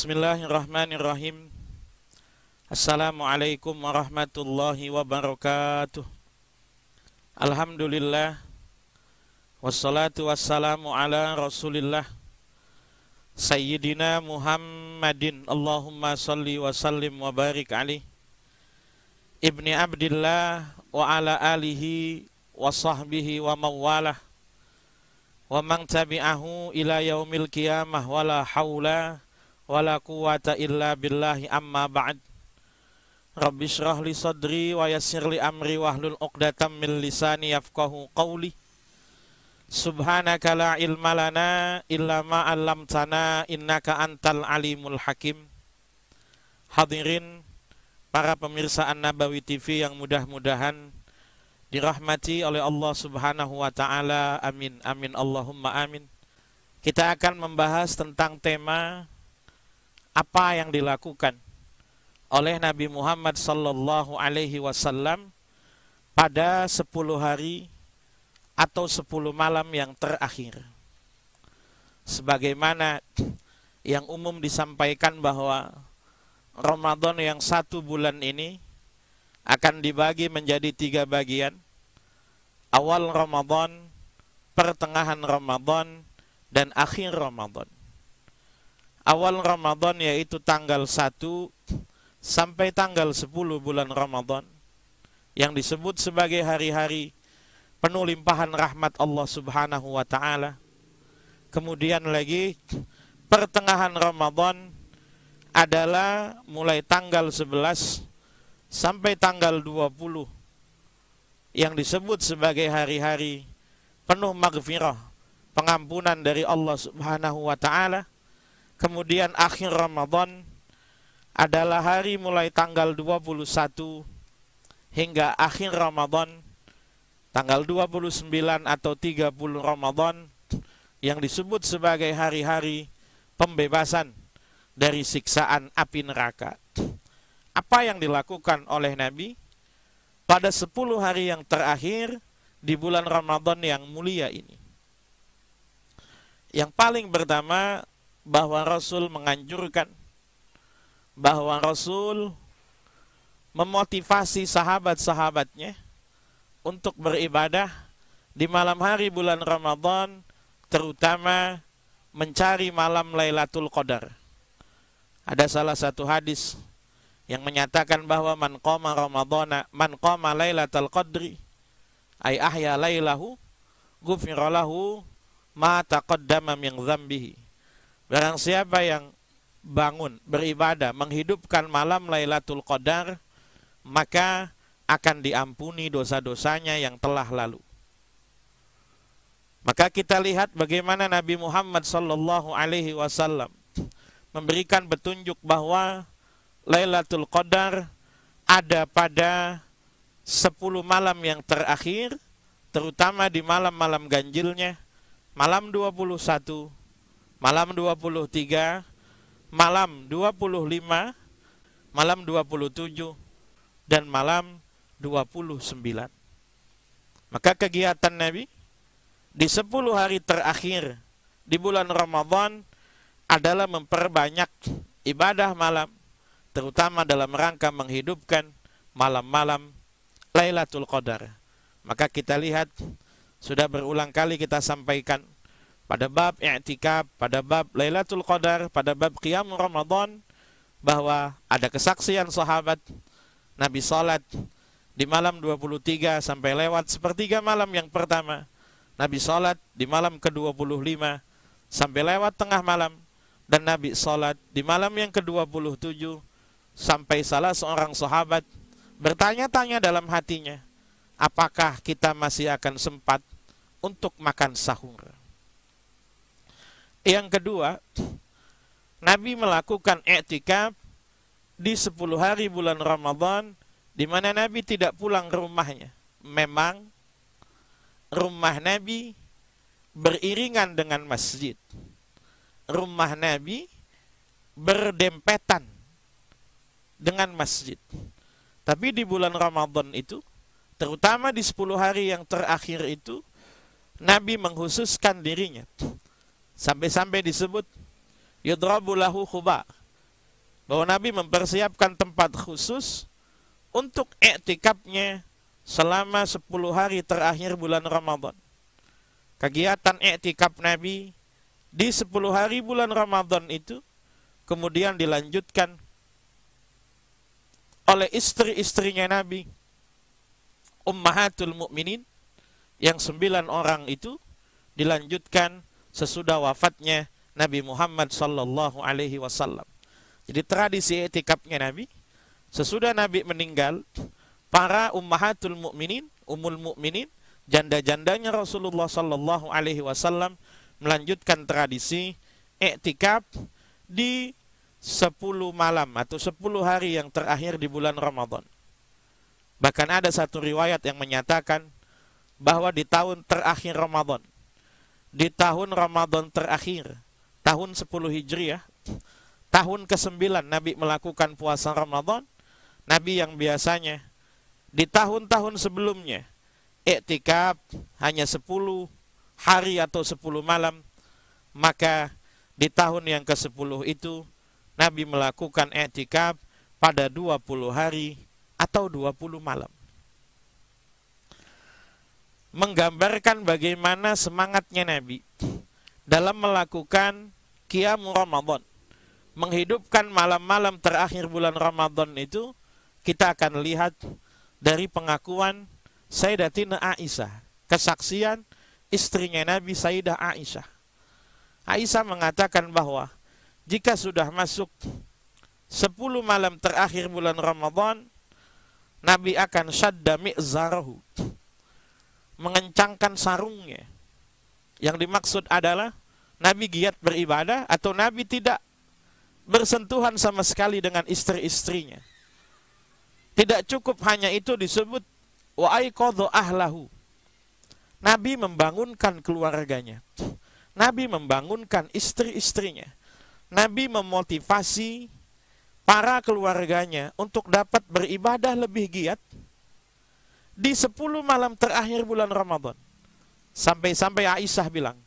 Bismillahirrahmanirrahim. Assalamualaikum warahmatullahi wabarakatuh. Alhamdulillah. Wassalatu wassalamu ala rasulillah Sayyidina Muhammadin. Allahumma salli wa sallim wa barik alaih Ibni Abdillah wa ala alihi wa sahbihi wa mawalah wa man tabi'ahu ila yaumil qiyamah wala hawla wala quwata illa billahi amma ba'd. Rabbi shrah li sadri wa yassir li amri wahlul 'uqdatam min lisani yafqahu qawli. Subhanaka la ilma lana illa ma 'allamtana innaka antal alimul hakim. Hadirin para pemirsa An-Nabawi TV yang mudah-mudahan dirahmati oleh Allah Subhanahu wa taala. Amin amin Allahumma amin. Kita akan membahas tentang tema apa yang dilakukan oleh Nabi Muhammad sallallahu alaihi wasallam pada 10 hari atau 10 malam yang terakhir. Sebagaimana yang umum disampaikan bahwa Ramadan yang 1 bulan ini akan dibagi menjadi 3 bagian. Awal Ramadan, pertengahan Ramadan, dan akhir Ramadan. Awal Ramadan yaitu tanggal 1 sampai tanggal 10 bulan Ramadan, yang disebut sebagai hari-hari penuh limpahan rahmat Allah Subhanahu wa ta'ala. Kemudian lagi pertengahan Ramadan adalah mulai tanggal 11 sampai tanggal 20, yang disebut sebagai hari-hari penuh maghfirah, pengampunan dari Allah Subhanahu wa ta'ala. Kemudian akhir Ramadan adalah hari mulai tanggal 21 hingga akhir Ramadan, tanggal 29 atau 30 Ramadan, yang disebut sebagai hari-hari pembebasan dari siksaan api neraka. Apa yang dilakukan oleh Nabi pada 10 hari yang terakhir di bulan Ramadan yang mulia ini? Yang paling pertama, bahwa Rasul menganjurkan, bahwa Rasul memotivasi sahabat-sahabatnya untuk beribadah di malam hari bulan Ramadan, terutama mencari malam Lailatul Qadar. Ada salah satu hadis yang menyatakan bahwa man qama Lailatul Qadri ay ahya lailahu ghufira lahu ma taqaddama min dzambihi. Barang siapa yang bangun beribadah menghidupkan malam Lailatul Qadar, maka akan diampuni dosa-dosanya yang telah lalu. Maka kita lihat bagaimana Nabi Muhammad sallallahu alaihi wasallam memberikan petunjuk bahwa Lailatul Qadar ada pada 10 malam yang terakhir, terutama di malam-malam ganjilnya, malam 21, malam 23, malam 25, malam 27, dan malam 29. Maka kegiatan Nabi di 10 hari terakhir di bulan Ramadan adalah memperbanyak ibadah malam, terutama dalam rangka menghidupkan malam-malam Lailatul Qadar. Maka kita lihat, sudah berulang kali kita sampaikan pada bab i'tikaf, pada bab Lailatul Qadar, pada bab Qiyam Ramadan, bahwa ada kesaksian sahabat Nabi salat di malam 23 sampai lewat sepertiga malam yang pertama. Nabi salat di malam ke-25 sampai lewat tengah malam. Dan Nabi salat di malam yang ke-27 sampai salah seorang sahabat bertanya-tanya dalam hatinya, apakah kita masih akan sempat untuk makan sahur? Yang kedua, Nabi melakukan i'tikaf di 10 hari bulan Ramadan, di mana Nabi tidak pulang ke rumahnya. Memang rumah Nabi beriringan dengan masjid. Rumah Nabi berdempetan dengan masjid. Tapi di bulan Ramadan itu, terutama di 10 hari yang terakhir itu, Nabi menghususkan dirinya. Sampai-sampai disebut yudrabu lahu khuba, bahwa Nabi mempersiapkan tempat khusus untuk iktikafnya selama 10 hari terakhir bulan Ramadan. Kegiatan iktikaf Nabi di 10 hari bulan Ramadan itu kemudian dilanjutkan oleh istri-istrinya Nabi, Ummahatul Mukminin, yang 9 orang itu dilanjutkan sesudah wafatnya Nabi Muhammad sallallahu alaihi wasallam. Jadi tradisi iktikafnya Nabi, sesudah Nabi meninggal, para Ummahatul Mukminin, Ummul Mukminin, janda-jandanya Rasulullah sallallahu alaihi wasallam melanjutkan tradisi iktikaf di 10 malam atau 10 hari yang terakhir di bulan Ramadan. Bahkan ada satu riwayat yang menyatakan bahwa di tahun terakhir Ramadan, di tahun Ramadan terakhir, tahun 10 Hijriah, tahun ke-9 Nabi melakukan puasa Ramadan, Nabi yang biasanya di tahun-tahun sebelumnya iktikaf hanya 10 hari atau 10 malam, maka di tahun yang ke-10 itu Nabi melakukan iktikaf pada 20 hari atau 20 malam. Menggambarkan bagaimana semangatnya Nabi dalam melakukan Qiyamul Ramadan, menghidupkan malam-malam terakhir bulan Ramadan itu, kita akan lihat dari pengakuan Sayyidatina Aisyah, kesaksian istrinya Nabi Sayyidah Aisyah. Aisyah mengatakan bahwa jika sudah masuk 10 malam terakhir bulan Ramadan, Nabi akan syadda mi'zarahu, mengencangkan sarungnya. Yang dimaksud adalah Nabi giat beribadah atau Nabi tidak bersentuhan sama sekali dengan istri-istrinya. Tidak cukup hanya itu, disebut wa aiqadha ahlahu. Nabi membangunkan keluarganya. Nabi membangunkan istri-istrinya. Nabi memotivasi para keluarganya untuk dapat beribadah lebih giat di 10 malam terakhir bulan Ramadan. Sampai-sampai Aisyah bilang,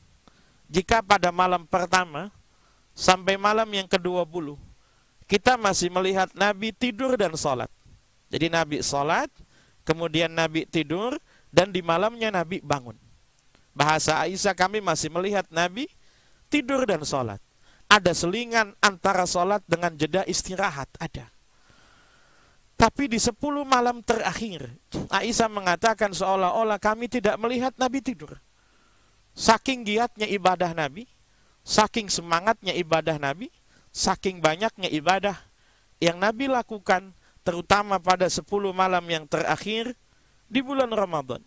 jika pada malam pertama sampai malam yang ke-20 kita masih melihat Nabi tidur dan sholat. Jadi Nabi sholat, kemudian Nabi tidur, dan di malamnya Nabi bangun. Bahasa Aisyah, kami masih melihat Nabi tidur dan sholat. Ada selingan antara sholat dengan jeda istirahat, ada. Tapi di 10 malam terakhir, Aisyah mengatakan seolah-olah kami tidak melihat Nabi tidur. Saking giatnya ibadah Nabi, saking semangatnya ibadah Nabi, saking banyaknya ibadah yang Nabi lakukan, terutama pada 10 malam yang terakhir di bulan Ramadan.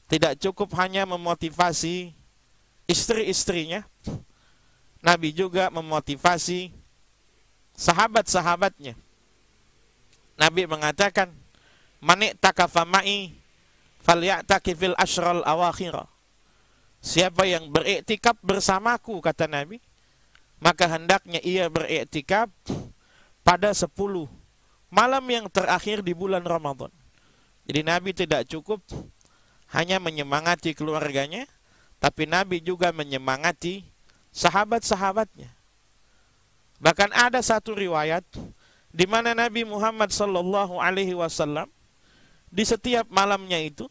Tidak cukup hanya memotivasi istri-istrinya, Nabi juga memotivasi sahabat-sahabatnya. Nabi mengatakan, "Man i'takafa ma'i falya'takifil ashral awakhir." Siapa yang beriktikaf bersamaku, kata Nabi, maka hendaknya ia beriktikaf pada 10 malam yang terakhir di bulan Ramadan. Jadi Nabi tidak cukup hanya menyemangati keluarganya, tapi Nabi juga menyemangati sahabat-sahabatnya. Bahkan ada satu riwayat di mana Nabi Muhammad sallallahu alaihi wasallam di setiap malamnya itu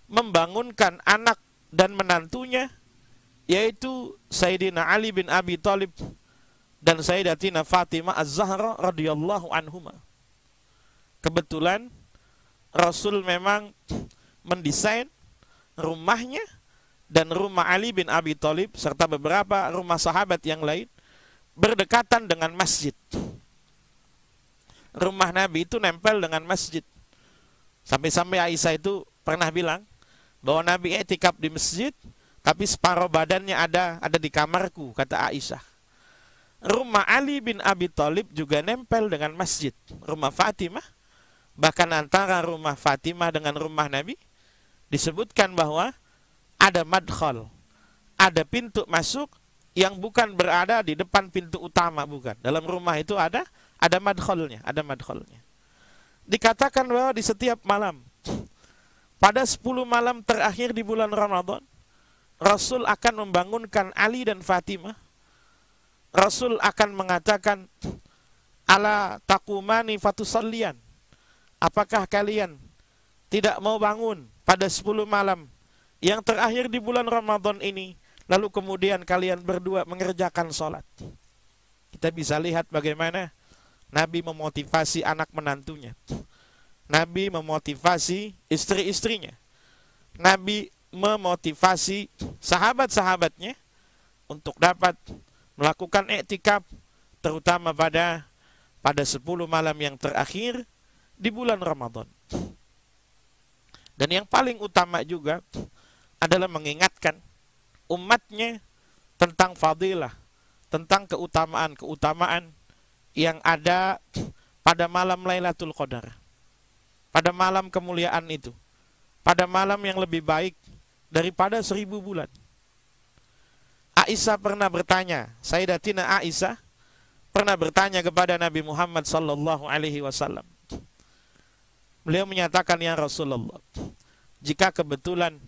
membangunkan anak dan menantunya, yaitu Sayyidina Ali bin Abi Thalib dan Sayyidatina Fatimah Az-Zahra radhiyallahu anhuma. Kebetulan Rasul memang mendesain rumahnya dan rumah Ali bin Abi Thalib serta beberapa rumah sahabat yang lain berdekatan dengan masjid. Rumah Nabi itu nempel dengan masjid. Sampai-sampai Aisyah itu pernah bilang bahwa Nabi i'tikaf di masjid, tapi separuh badannya ada di kamarku, kata Aisyah. Rumah Ali bin Abi Thalib juga nempel dengan masjid. Rumah Fatimah, bahkan antara rumah Fatimah dengan rumah Nabi disebutkan bahwa ada madkhal, ada pintu masuk yang bukan berada di depan pintu utama, bukan. Dalam rumah itu ada madkhalnya, ada madkhalnya. Dikatakan bahwa di setiap malam, pada 10 malam terakhir di bulan Ramadan, Rasul akan membangunkan Ali dan Fatimah. Rasul akan mengatakan, ala taqumani fatusallian. Apakah kalian tidak mau bangun pada 10 malam yang terakhir di bulan Ramadan ini, lalu kemudian kalian berdua mengerjakan sholat? Kita bisa lihat bagaimana Nabi memotivasi anak menantunya. Nabi memotivasi istri-istrinya. Nabi memotivasi sahabat-sahabatnya untuk dapat melakukan iktikaf, terutama pada 10 malam yang terakhir di bulan Ramadan. Dan yang paling utama juga adalah mengingatkan umatnya tentang fadilah, tentang keutamaan-keutamaan yang ada pada malam Lailatul Qadar, pada malam kemuliaan itu, pada malam yang lebih baik daripada 1000 bulan. Aisyah pernah bertanya, Sayyidatina Aisyah pernah bertanya kepada Nabi Muhammad sallallahu alaihi wasallam. Beliau menyatakan, ya Rasulullah, jika kebetulan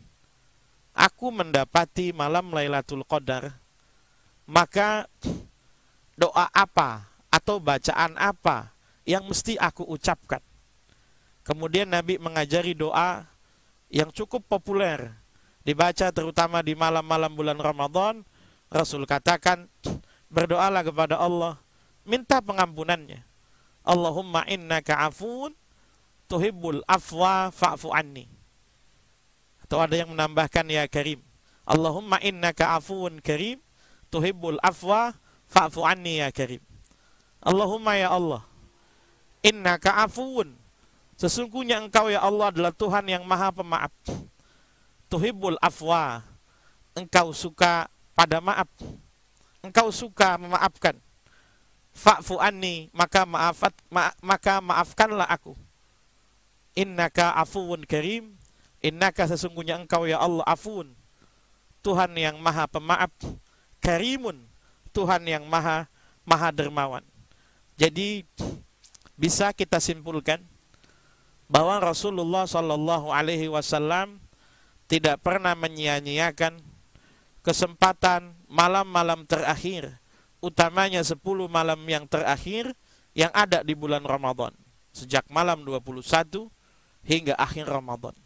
aku mendapati malam Lailatul Qadar, maka doa apa atau bacaan apa yang mesti aku ucapkan? Kemudian Nabi mengajari doa yang cukup populer, dibaca terutama di malam-malam bulan Ramadan. Rasul katakan, berdoalah kepada Allah, minta pengampunannya. Allahumma innaka afun tuhibbul afwa fa'fu anni. Atau ada yang menambahkan, ya Karim, Allahumma innaka afuun karim tuhibbul afwa fa'fu anni ya Karim. Allahumma, ya Allah, innaka afuun, sesungguhnya engkau ya Allah adalah Tuhan yang maha pemaaf. Tuhibbul afwa, engkau suka pada maaf, engkau suka memaafkan. Fa'fu anni, maka maafkanlah aku. Innaka afuun karim, innaka sesungguhnya engkau ya Allah afuun, Tuhan yang maha pemaaf, karimun, Tuhan yang maha dermawan. Jadi bisa kita simpulkan bahwa Rasulullah sallallahu alaihi wasallam tidak pernah menyia-nyiakan kesempatan malam-malam terakhir, utamanya 10 malam yang terakhir yang ada di bulan Ramadan, sejak malam 21 hingga akhir Ramadan.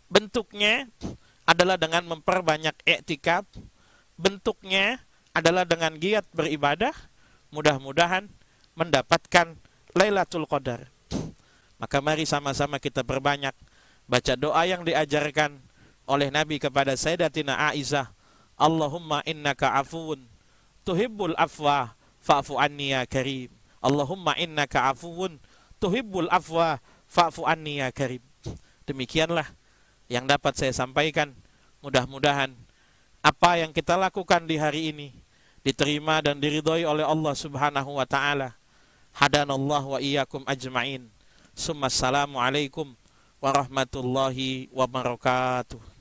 Bentuknya adalah dengan memperbanyak iktikaf, bentuknya adalah dengan giat beribadah, mudah-mudahan mendapatkan Lailatul Qadar. Maka mari sama-sama kita perbanyak baca doa yang diajarkan oleh Nabi kepada Sayyidatina Aisyah, Allahumma innaka afuun tuhibbul afwa fa'fu anni ya Karim. Allahumma innaka afuun tuhibbul afwa fa'fu anni ya Karim. Demikianlah yang dapat saya sampaikan. Mudah-mudahan apa yang kita lakukan di hari ini diterima dan diridhoi oleh Allah Subhanahu wa taala. Hadanallahu wa iyyakum ajmain. Assalamualaikum warahmatullahi wabarakatuh.